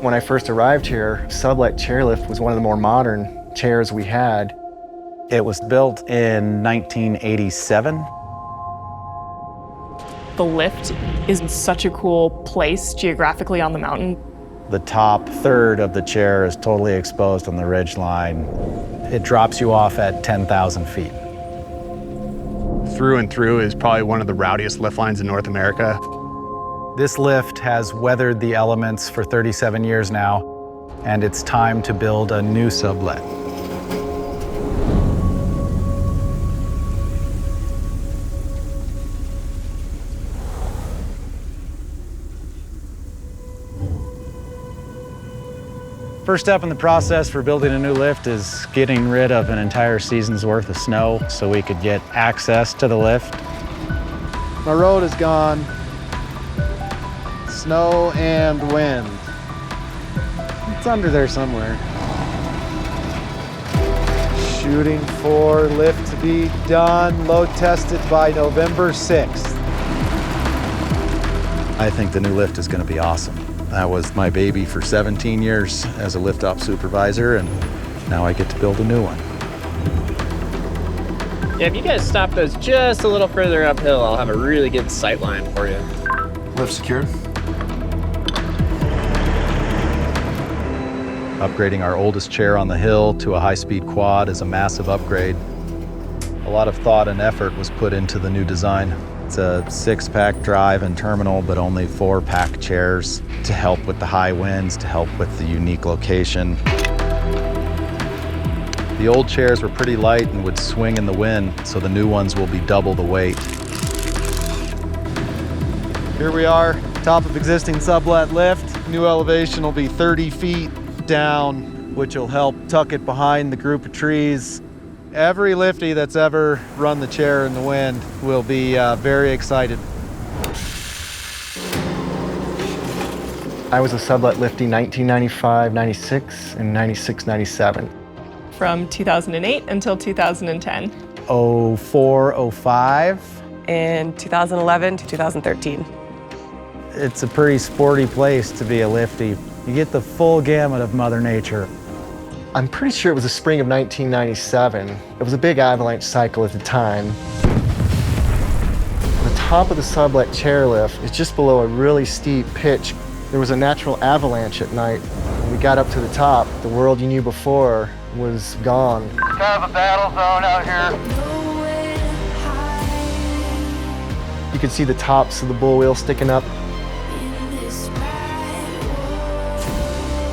When I first arrived here, Sublette chairlift was one of the more modern chairs we had. It was built in 1987. The lift is in such a cool place geographically on the mountain. The top third of the chair is totally exposed on the ridge line. It drops you off at 10,000 feet. Through and through is probably one of the rowdiest lift lines in North America. This lift has weathered the elements for 37 years now, and it's time to build a new Sublette. First step in the process for building a new lift is getting rid of an entire season's worth of snow so we could get access to the lift. My road is gone. Snow and wind. It's under there somewhere. Shooting for lift to be done, load tested by November 6th. I think the new lift is going to be awesome. That was my baby for 17 years as a lift op supervisor, and now I get to build a new one. Yeah, if you guys stop those just a little further uphill, I'll have a really good sight line for you. Lift secured. Upgrading our oldest chair on the hill to a high-speed quad is a massive upgrade. A lot of thought and effort was put into the new design. It's a 6-pack drive and terminal, but only 4-pack chairs to help with the high winds, to help with the unique location. The old chairs were pretty light and would swing in the wind, so the new ones will be double the weight. Here we are, top of existing Sublette lift. New elevation will be 30 feet down, which will help tuck it behind the group of trees. Every lifty that's ever run the chair in the wind will be very excited. I was a Sublette lifty 1995, 96, and 96, 97. From 2008 until 2010. 04, 05. In 2011 to 2013. It's a pretty sporty place to be a lifty. You get the full gamut of Mother Nature. I'm pretty sure it was the spring of 1997. It was a big avalanche cycle at the time. The top of the Sublette chairlift is just below a really steep pitch. There was a natural avalanche at night. When we got up to the top, the world you knew before was gone. Kind of a battle zone out here. You could see the tops of the bull wheel sticking up.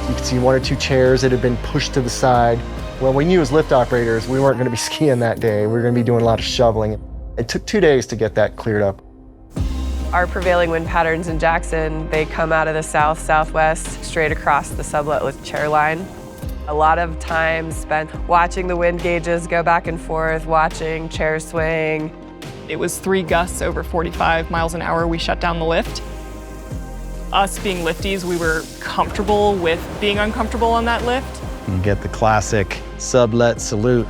You could see 1 or 2 chairs that had been pushed to the side. Well, we knew as lift operators, we weren't going to be skiing that day. We were going to be doing a lot of shoveling. It took 2 days to get that cleared up. Our prevailing wind patterns in Jackson, they come out of the south, southwest, straight across the Sublette lift chair line. A lot of time spent watching the wind gauges go back and forth, watching chairs swing. It was 3 gusts over 45 miles an hour. We shut down the lift. Us being lifties, we were comfortable with being uncomfortable on that lift. You get the classic Sublette salute.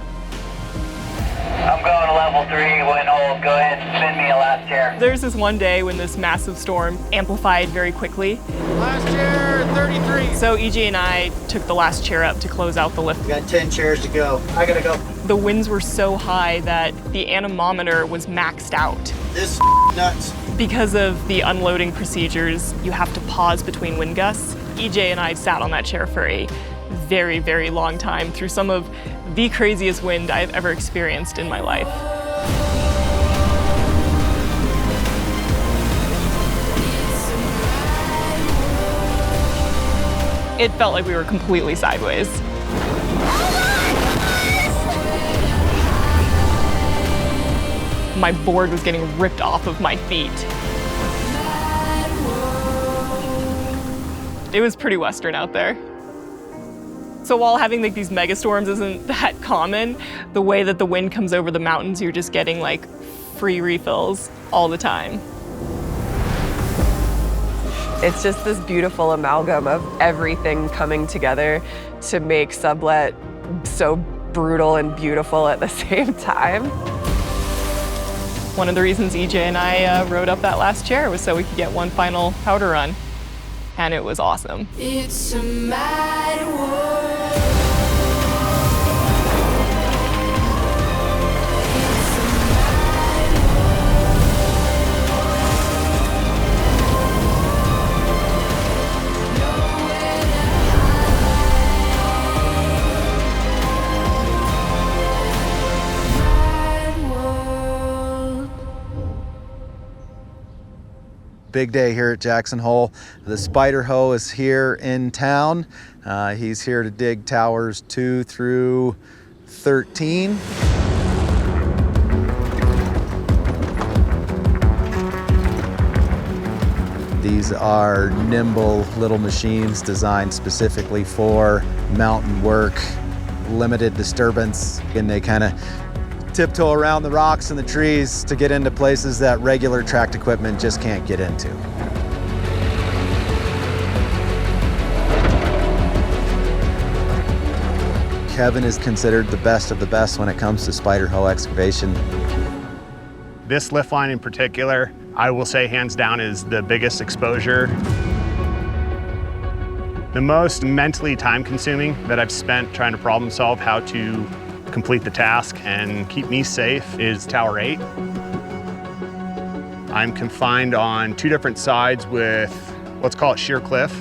I'm going to level 3, wind hold, go ahead and spin me a last chair. There's this one day when this massive storm amplified very quickly. Last chair, 33. So EJ and I took the last chair up to close out the lift. We got 10 chairs to go. I gotta go. The winds were so high that the anemometer was maxed out. This nuts. Because of the unloading procedures, you have to pause between wind gusts. EJ and I sat on that chair for a very, very long time through some of the craziest wind I've ever experienced in my life. It felt like we were completely sideways. My board was getting ripped off of my feet. It was pretty Western out there. So while having like these mega storms isn't that common, the way that the wind comes over the mountains, you're just getting like free refills all the time. It's just this beautiful amalgam of everything coming together to make Sublette so brutal and beautiful at the same time. One of the reasons EJ and I rode up that last chair was so we could get one final powder run. and it was awesome. It's a mad world. Big day here at Jackson Hole. The Spider Hoe is here in town. He's here to dig towers 2 through 13. These are nimble little machines designed specifically for mountain work, limited disturbance, and they kind of tiptoe around the rocks and the trees to get into places that regular tracked equipment just can't get into. Kevin is considered the best of the best when it comes to spider hoe excavation. This lift line in particular, I will say hands down is the biggest exposure. The most mentally time consuming that I've spent trying to problem solve how to complete the task and keep me safe is Tower 8. I'm confined on 2 different sides with, let's call it sheer cliff.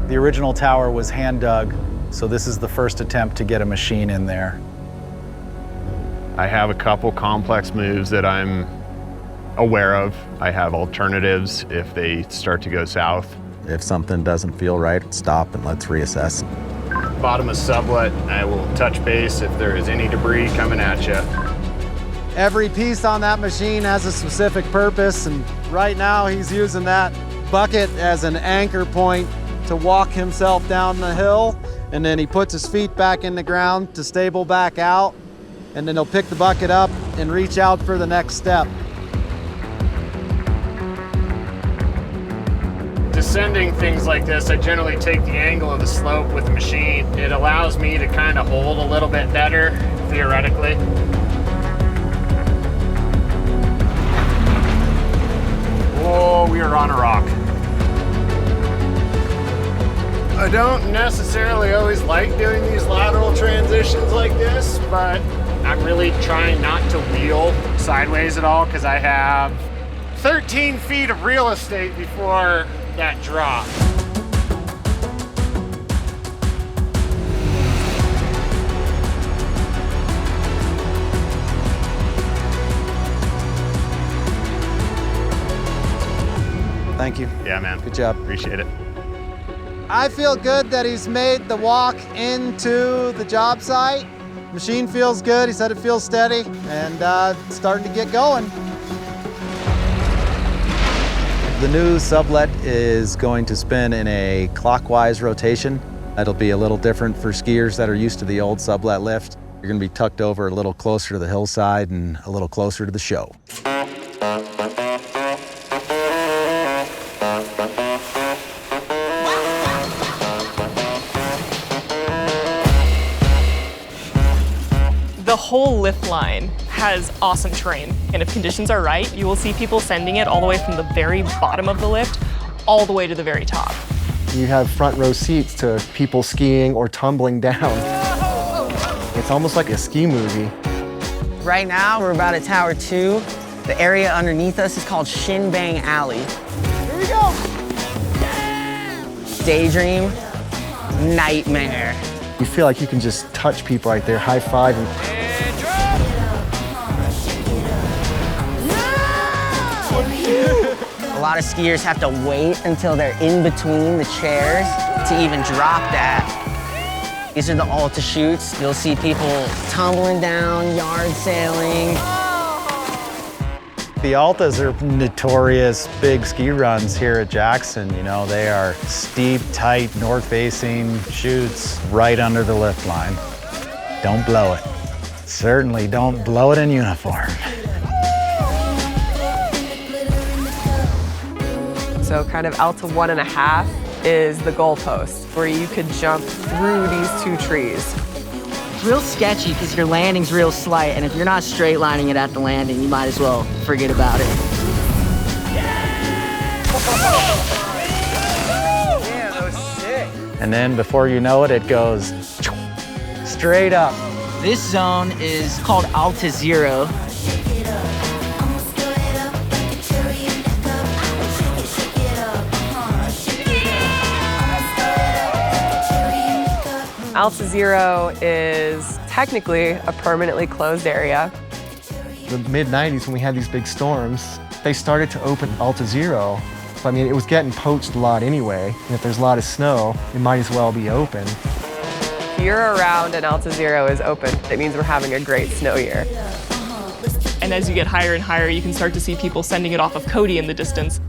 The original tower was hand dug, so this is the first attempt to get a machine in there. I have a couple complex moves that I'm aware of. I have alternatives if they start to go south. If something doesn't feel right, stop and let's reassess. Bottom of Sublette, I will touch base if there is any debris coming at you. Every piece on that machine has a specific purpose, and right now he's using that bucket as an anchor point to walk himself down the hill, and then he puts his feet back in the ground to stable back out, and then he'll pick the bucket up and reach out for the next step. Descending things like this, I generally take the angle of the slope with the machine. It allows me to kind of hold a little bit better, theoretically. Whoa, we are on a rock. I don't necessarily always like doing these lateral transitions like this, but I'm really trying not to wheel sideways at all because I have 13 feet of real estate before that drop. Thank you. Yeah, man. Good job. Appreciate it. I feel good that he's made the walk into the job site. Machine feels good. He said it feels steady and starting to get going. The new Sublette is going to spin in a clockwise rotation. It'll be a little different for skiers that are used to the old Sublette lift. You're going to be tucked over a little closer to the hillside and a little closer to the show. The whole lift line has awesome terrain, and if conditions are right, you will see people sending it all the way from the very bottom of the lift all the way to the very top. You have front row seats to people skiing or tumbling down. It's almost like a ski movie. Right now, we're about at Tower 2. The area underneath us is called Shin Bang Alley. Here we go. Daydream, nightmare. You feel like you can just touch people right there, high five. A lot of skiers have to wait until they're in between the chairs to even drop that. These are the Alta chutes. You'll see people tumbling down, yard sailing. The Altas are notorious big ski runs here at Jackson. You know, they are steep, tight, north-facing chutes right under the lift line. Don't blow it. Certainly don't blow it in uniform. So kind of Alta 1.5 is the goalpost where you could jump through these 2 trees. It's real sketchy because your landing's real slight, and if you're not straight lining it at the landing, you might as well forget about it. And then before you know it, it goes straight up. This zone is called Alta Zero. Alta Zero is technically a permanently closed area. The mid-90s, when we had these big storms, they started to open Alta Zero. I mean, it was getting poached a lot anyway, and if there's a lot of snow, it might as well be open. If you're around and Alta Zero is open, it means we're having a great snow year. And as you get higher and higher, you can start to see people sending it off of Cody in the distance.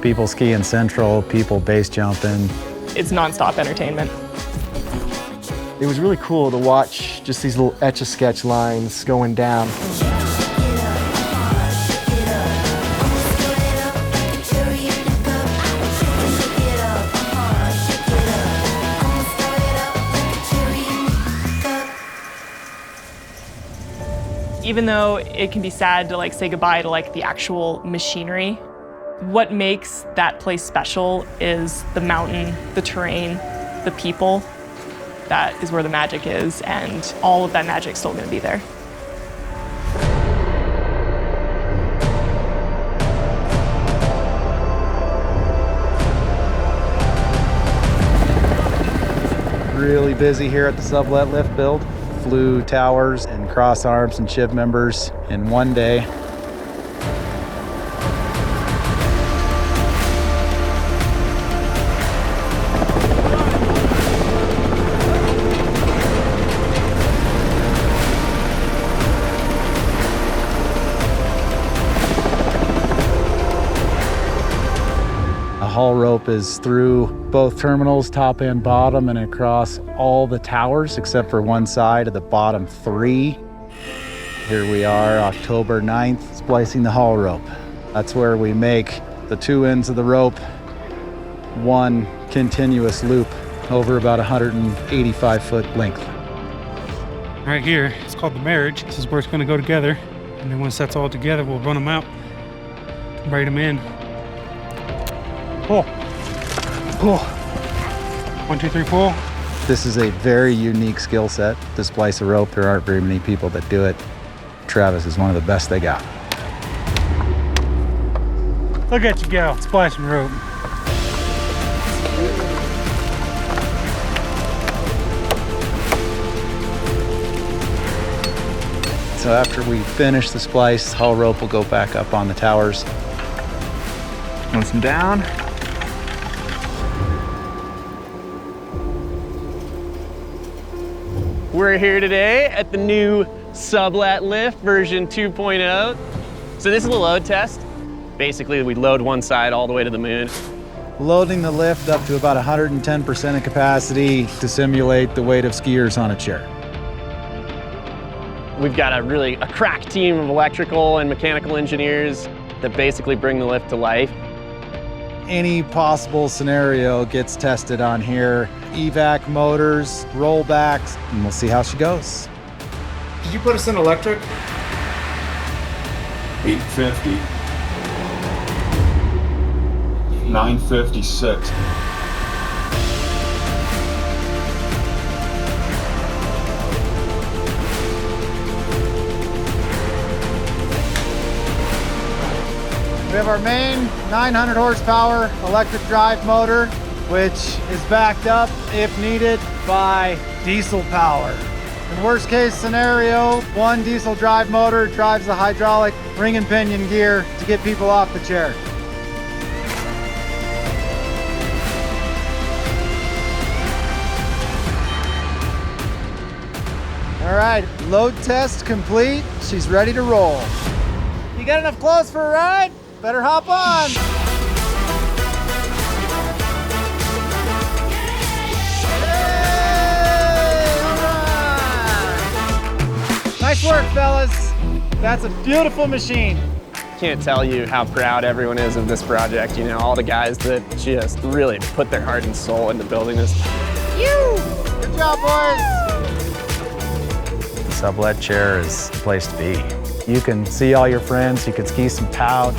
People skiing central, people base jumping. It's nonstop entertainment. It was really cool to watch just these little Etch-a-Sketch lines going down. Even though it can be sad to like say goodbye to like the actual machinery, what makes that place special is the mountain, the terrain, the people. That is where the magic is, and all of that magic's still gonna be there. Really busy here at the Sublette lift build. Flew towers and cross arms and ship members in one day. The haul rope is through both terminals, top and bottom, and across all the towers except for one side of the bottom three. Here we are, October 9th, splicing the haul rope. That's where we make the two ends of the rope one continuous loop over about 185-foot length. Right here, it's called the marriage. This is where it's going to go together. And then once that's all together, we'll run them out, braid them in. Pull. Pull. 1, 2, 3, pull. This is a very unique skill set to splice a rope. There aren't very many people that do it. Travis is one of the best they got. Look at you go, splicing rope. So after we finish the splice, haul rope will go back up on the towers. Once I'm down. We're here today at the new Sublette lift version 2.0. So this is a load test. Basically, we load one side all the way to the moon. Loading the lift up to about 110% of capacity to simulate the weight of skiers on a chair. We've got a crack team of electrical and mechanical engineers that basically bring the lift to life. Any possible scenario gets tested on here. Evac motors, rollbacks, and we'll see how she goes. Did you put us in electric? 850. 956. We have our main 900 horsepower electric drive motor, which is backed up, if needed, by diesel power. In worst case scenario, one diesel drive motor drives the hydraulic ring and pinion gear to get people off the chair. All right, load test complete. She's ready to roll. You got enough clothes for a ride? Better hop on. Nice work, fellas. That's a beautiful machine. Can't tell you how proud everyone is of this project. You know, all the guys that just really put their heart and soul into building this. Good job, boys. The Sublette chair is the place to be. You can see all your friends, you can ski some pout.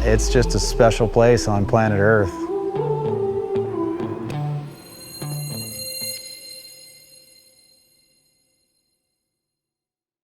It's just a special place on planet Earth.